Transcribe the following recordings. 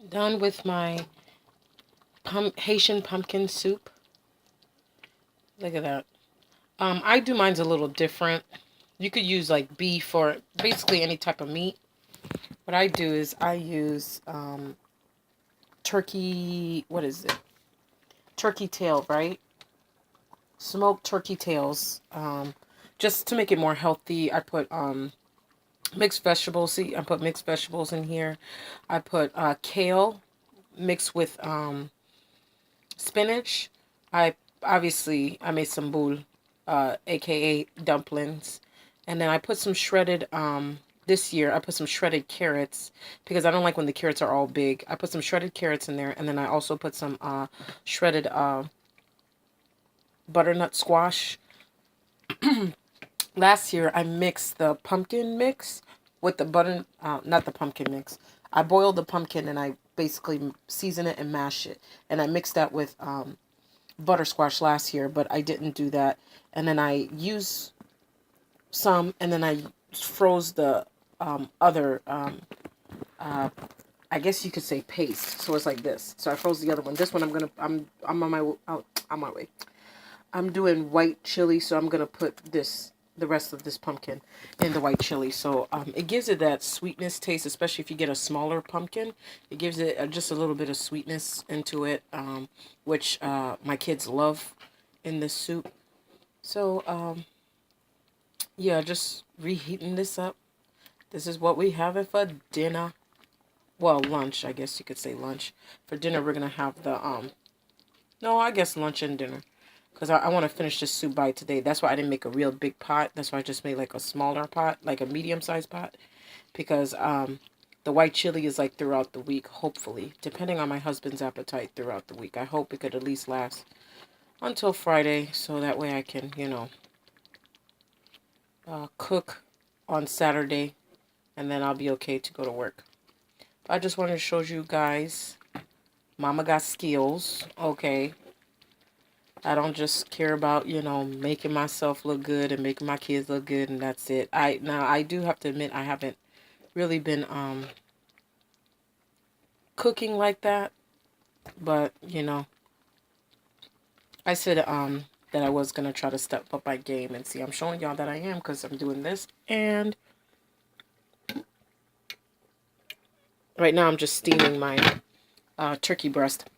Done with my Haitian pumpkin soup. Look at that. I do mine's a little different. You could use like beef or basically any type of meat. What I do is I use turkey. What is it? Turkey tail, right? Smoked turkey tails. Just to make it more healthy, I put mixed vegetables. See, I put mixed vegetables in here. I put kale mixed with spinach. I obviously I made some boule, aka dumplings, and then I put some shredded. This year I put some shredded carrots because I don't like when the carrots are all big. I put some shredded carrots in there, and then I also put some shredded butternut squash. Last year I mixed the pumpkin mix with the butter, not the pumpkin mix. I boiled the pumpkin and I basically season it and mash it, and I mixed that with buttersquash last year, but I didn't do that. And then I used some, and then I froze the other, I guess you could say paste. So it's like this. So I froze the other one. This one I'm on my out on my way. I'm doing white chili, so I'm gonna put the rest of this pumpkin in the white chili. So it gives it that sweetness taste, especially if you get a smaller pumpkin. It gives it just a little bit of sweetness into it, which my kids love in this soup. So yeah, just reheating this up. This is what we having for dinner. Well, lunch, I guess you could say lunch. For dinner, we're gonna have the no, I guess lunch and dinner. Because I want to finish this soup by today. That's why I didn't make a real big pot. That's why I just made like a smaller pot, like a medium-sized pot. Because the white chili is like throughout the week, hopefully. Depending on my husband's appetite throughout the week. I hope it could at least last until Friday. So that way I can, cook on Saturday. And then I'll be okay to go to work. I just wanted to show you guys. Mama got skills. Okay. I don't just care about, making myself look good and making my kids look good and that's it. I do have to admit I haven't really been cooking like that, but I said that I was going to try to step up my game, and see, I'm showing y'all that I am cuz I'm doing this, and right now I'm just steaming my turkey breast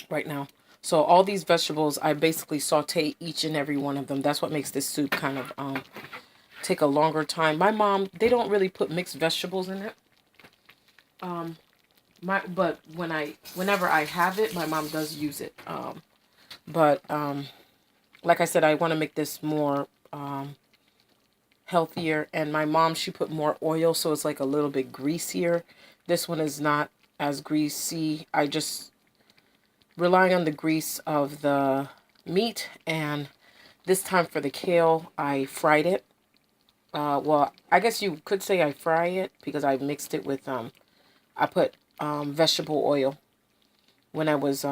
right now. So all these vegetables, I basically saute each and every one of them. That's what makes this soup kind of take a longer time. My mom, they don't really put mixed vegetables in it. But whenever I have it, my mom does use it. But like I said, I want to make this more healthier. And my mom, she put more oil, so it's like a little bit greasier. This one is not as greasy. I just relying on the grease of the meat, and this time for the kale, I fried it. Well, I guess you could say I fry it because I mixed it with I put vegetable oil when I was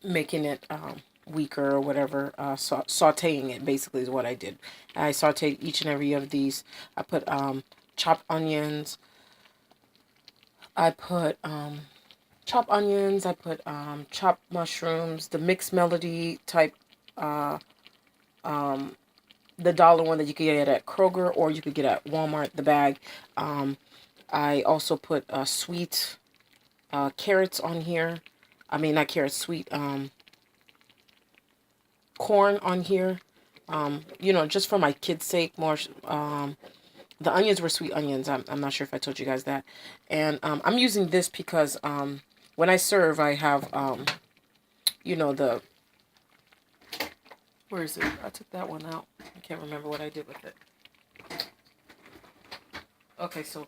making it weaker or whatever. Sauteing it basically is what I did. I sauteed each and every of these. I put chopped onions. I put chopped onions. I put chopped mushrooms. The mixed melody type. Uh, um, the dollar one that you could get at Kroger or you could get at Walmart. The bag. I also put sweet carrots on here. I mean, not carrots, sweet corn on here. Just for my kids' sake, more. The onions were sweet onions. I'm not sure if I told you guys that. And I'm using this because when I serve, I have, the, where is it? I took that one out. I can't remember what I did with it. Okay, so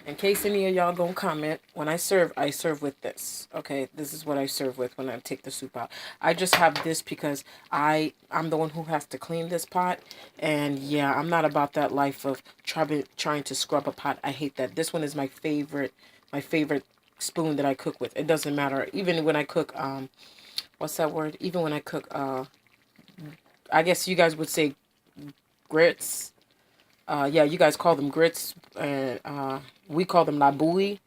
in case any of y'all gonna comment, when I serve with this. Okay, this is what I serve with when I take the soup out. I just have this because I'm the one who has to clean this pot, and yeah, I'm not about that life of trying to scrub a pot. I hate that. This one is my favorite spoon that I cook with. It doesn't matter. Even when I cook what's that word? Even when I cook I guess you guys would say grits. Yeah, you guys call them grits, and we call them labui.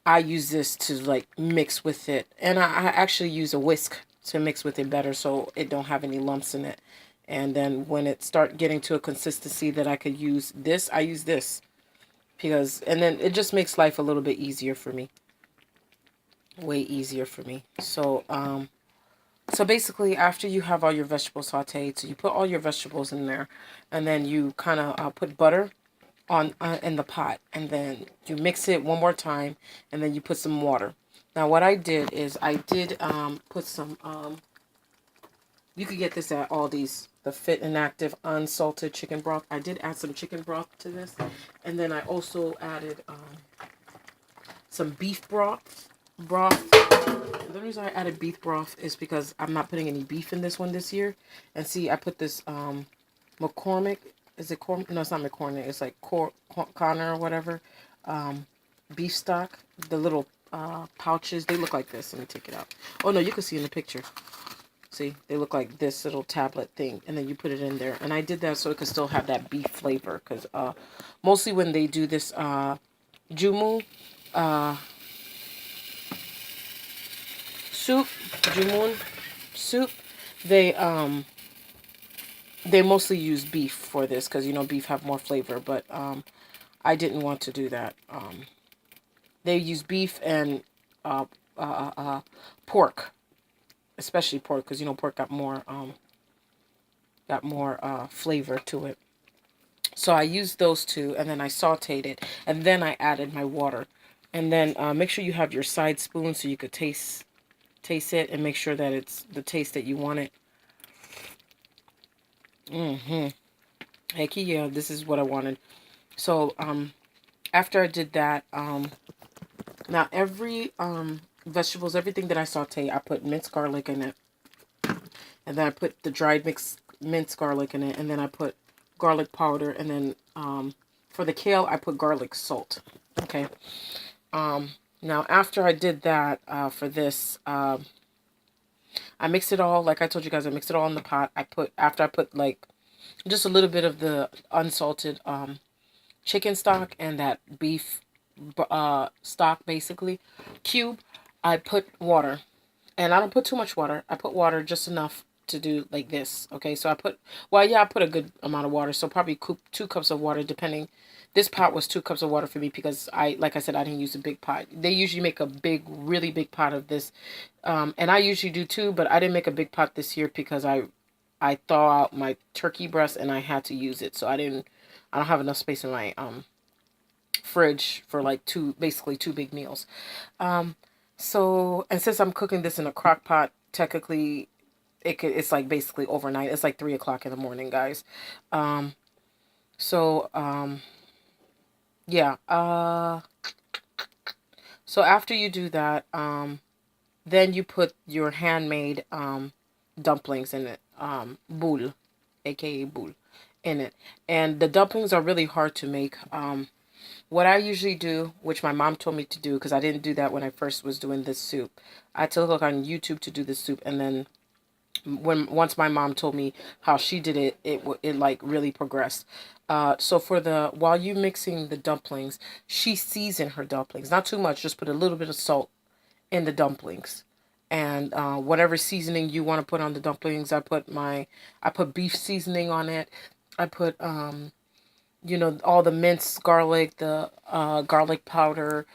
I use this to like mix with it, and I actually use a whisk to mix with it better, so it don't have any lumps in it. And then when it start getting to a consistency that I could use this, I use this because, and then it just makes life a little bit easier for me, way easier for me. So basically, after you have all your vegetables sauteed, so you put all your vegetables in there, and then you kind of put butter on in the pot, and then you mix it one more time, and then you put some water. Now, what I did is I did put some. You could get this at Aldi's, the Fit and Active unsalted chicken broth. I did add some chicken broth to this, and then I also added some beef broth. The reason I added beef broth is because I'm not putting any beef in this one this year. And see, I put this McCormick. Is it corn? No, it's not McCormick. It's like Connor or whatever. Beef stock. The little pouches. They look like this. Let me take it out. Oh, no, you can see in the picture. See, they look like this little tablet thing. And then you put it in there. And I did that so it could still have that beef flavor. Because mostly when they do this Joumou soup, Joumou soup, they mostly use beef for this because, you know, beef have more flavor. But I didn't want to do that. They use beef and pork, especially pork, because, you know, pork got more flavor to it. So I used those two, and then I sauteed it, and then I added my water. And then make sure you have your side spoon so you could taste it and make sure that it's the taste that you want it. Heck yeah, this is what I wanted. So after I did that, now every vegetables, everything that I saute, I put minced garlic in it, and then I put the dried minced garlic in it, and then I put garlic powder, and then for the kale I put garlic salt. Okay. Now after I did that for this, I mixed it all, like I told you guys, I mixed it all in the pot. After I put like just a little bit of the unsalted chicken stock and that beef stock, basically cube, I put water. And I don't put too much water. I put water just enough to do like this. Okay, so I put a good amount of water, so probably 2 cups of water, depending. This pot was 2 cups of water for me because like I said, I didn't use a big pot. They usually make a really big pot of this, and I usually do too, but I didn't make a big pot this year because I thaw out my turkey breast and I had to use it, so I don't have enough space in my fridge for like basically two big meals. So, and since I'm cooking this in a crock pot, technically it's like basically overnight. It's like 3 o'clock in the morning, guys. Yeah. So after you do that, then you put your handmade dumplings in it, boule, aka boule, in it. And the dumplings are really hard to make. What I usually do, which my mom told me to do, because I didn't do that when I first was doing this soup. I had to look on YouTube to do this soup, and then once my mom told me how she did it, it like really progressed. So while you mixing the dumplings, she seasoned her dumplings, not too much, just put a little bit of salt in the dumplings, and whatever seasoning you want to put on the dumplings. I put beef seasoning on it. I put you know, all the minced garlic, the garlic powder,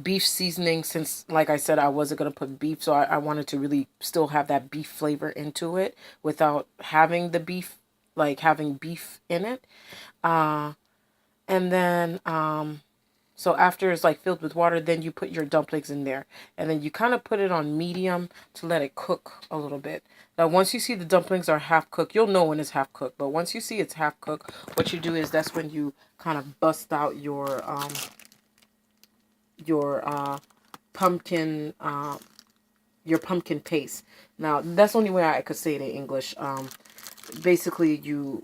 beef seasoning, since like I said I wasn't going to put beef, so I wanted to really still have that beef flavor into it without having the beef, like having beef in it. And then so after it's like filled with water, then you put your dumplings in there, and then you kind of put it on medium to let it cook a little bit. Now once you see the dumplings are half cooked, you'll know when it's half cooked, but once you see it's half cooked, what you do is that's when you kind of bust out your pumpkin paste. Now that's the only way I could say it in English. Basically you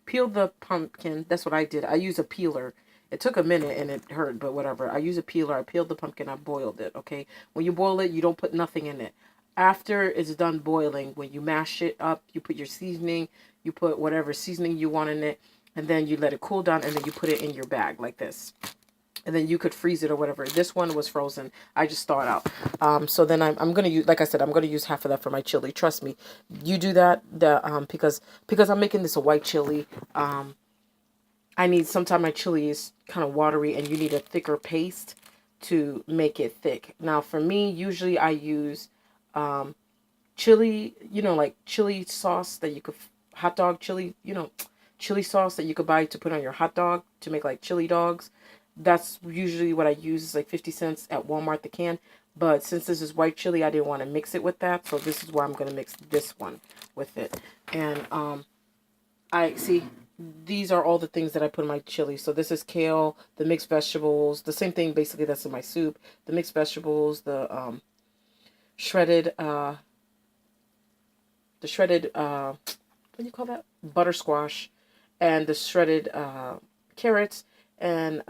peel the pumpkin. That's what I did. I use a peeler. It took a minute and it hurt, but whatever. I use a peeler. I peeled the pumpkin. I boiled it. Okay. When you boil it, you don't put nothing in it. After it's done boiling, when you mash it up, you put your seasoning, You put whatever seasoning you want in it, and then you let it cool down, and then you put it in your bag like this. And then you could freeze it or whatever. This one was frozen. I just thawed out. So then I'm gonna use, like I said, I'm gonna use half of that for my chili. Trust me, you do that. Because I'm making this a white chili. I need, sometimes my chili is kind of watery, and you need a thicker paste to make it thick. Now for me, usually I use chili, like chili sauce that you could, hot dog chili, chili sauce that you could buy to put on your hot dog to make like chili dogs. That's usually what I use. It's like 50 cents at Walmart, the can. But since this is white chili, I didn't want to mix it with that. So this is why I'm going to mix this one with it. And I see, these are all the things that I put in my chili. So this is kale, the mixed vegetables, the same thing basically that's in my soup. The mixed vegetables, the shredded, what do you call that? Butter squash, and the shredded carrots, and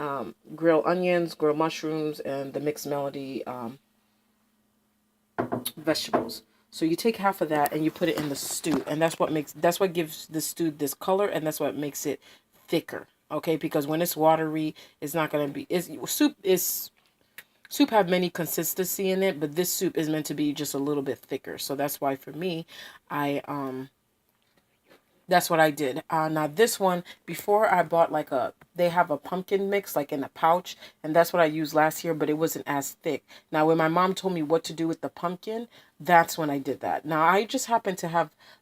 grilled onions, grilled mushrooms, and the mixed melody vegetables. So you take half of that and you put it in the stew, and that's what gives the stew this color, and that's what makes it thicker. Okay, because when it's watery, it's not gonna be. Soup have many consistency in it, but this soup is meant to be just a little bit thicker. So that's why for me, that's what I did. Now this one, before I bought they have a pumpkin mix like in a pouch, and that's what I used last year, but it wasn't as thick. Now when my mom told me what to do with the pumpkin, that's when I did that. Now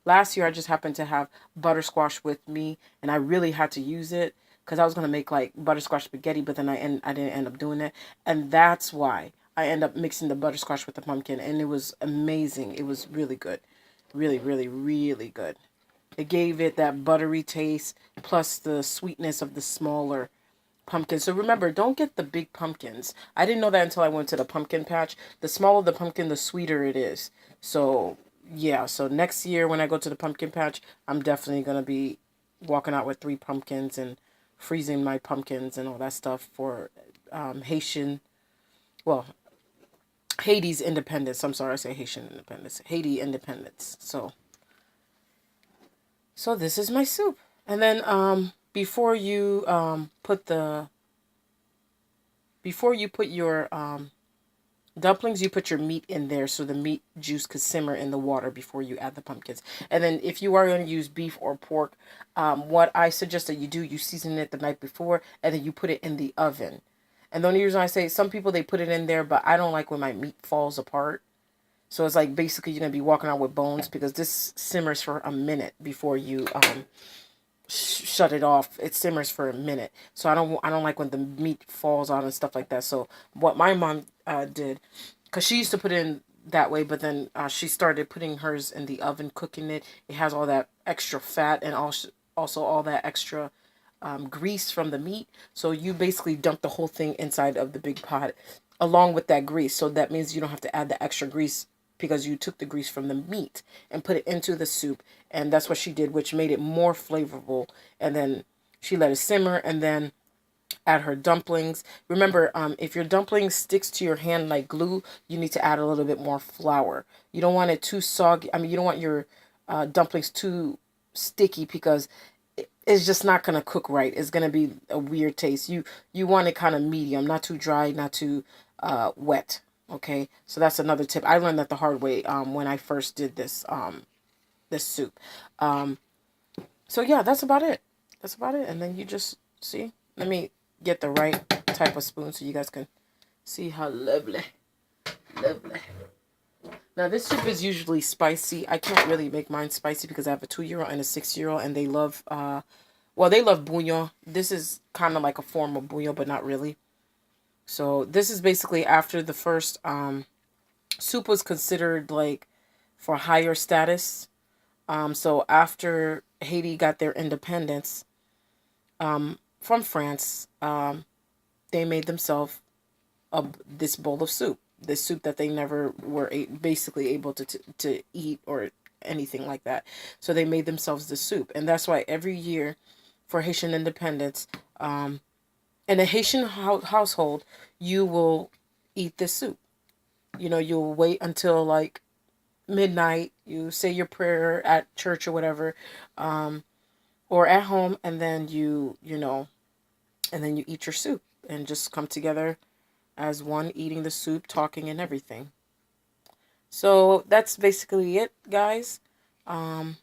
last year I just happened to have buttersquash with me, and I really had to use it because I was going to make like buttersquash spaghetti, but then I didn't end up doing it. And that's why I end up mixing the buttersquash with the pumpkin, and it was amazing. It was really good. Really, really, really good. It gave it that buttery taste plus the sweetness of the smaller pumpkin. So remember, don't get the big pumpkins. I didn't know that until I went to the pumpkin patch. The smaller the pumpkin, the sweeter it is. So yeah, so next year when I go to the pumpkin patch, I'm definitely going to be walking out with 3 pumpkins and freezing my pumpkins and all that stuff for Haiti's independence. I'm sorry, I say Haitian independence. Haiti independence. So this is my soup. And then before you put your dumplings, you put your meat in there so the meat juice could simmer in the water before you add the pumpkins. And then if you are going to use beef or pork, what I suggest that you do, you season it the night before, and then you put it in the oven. And the only reason I say, some people, they put it in there, but I don't like when my meat falls apart. So it's like basically you're going to be walking out with bones, because this simmers for a minute before you shut it off. It simmers for a minute. So I don't like when the meat falls out and stuff like that. So what my mom did, because she used to put it in that way, but then she started putting hers in the oven, cooking it. It has all that extra fat and also all that extra grease from the meat. So you basically dump the whole thing inside of the big pot along with that grease. So that means you don't have to add the extra grease, because you took the grease from the meat and put it into the soup. And that's what she did, which made it more flavorful. And then she let it simmer, and then add her dumplings. Remember, if your dumpling sticks to your hand like glue, you need to add a little bit more flour. You don't want it too soggy. You don't want your dumplings too sticky, because it's just not going to cook right. It's going to be a weird taste. You want it kind of medium, not too dry, not too wet. Okay, so that's another tip. I learned that the hard way when I first did this soup. So yeah, that's about it. That's about it. And then you just see. Let me get the right type of spoon so you guys can see how lovely. Now this soup is usually spicy. I can't really make mine spicy because I have a 2-year-old and a 6-year-old, and they love they love bouillon. This is kind of like a form of bouillon, but not really. So this is basically after the first soup was considered like for higher status. So after Haiti got their independence from France, they made themselves this bowl of soup. This soup that they never were basically able to eat or anything like that. So they made themselves the soup. And that's why every year for Haitian independence, in a Haitian household, you will eat this soup. You'll wait until like midnight, you say your prayer at church or whatever, or at home, and then and then you eat your soup and just come together as one, eating the soup, talking and everything. So that's basically it, guys. Um,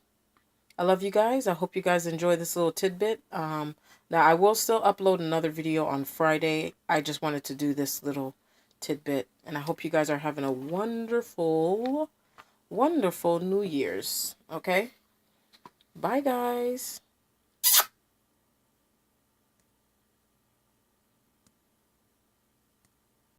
I love you guys. I hope you guys enjoy this little tidbit. Now I will still upload another video on Friday. I just wanted to do this little tidbit, and I hope you guys are having a wonderful, wonderful New Year's. Okay? Bye, guys.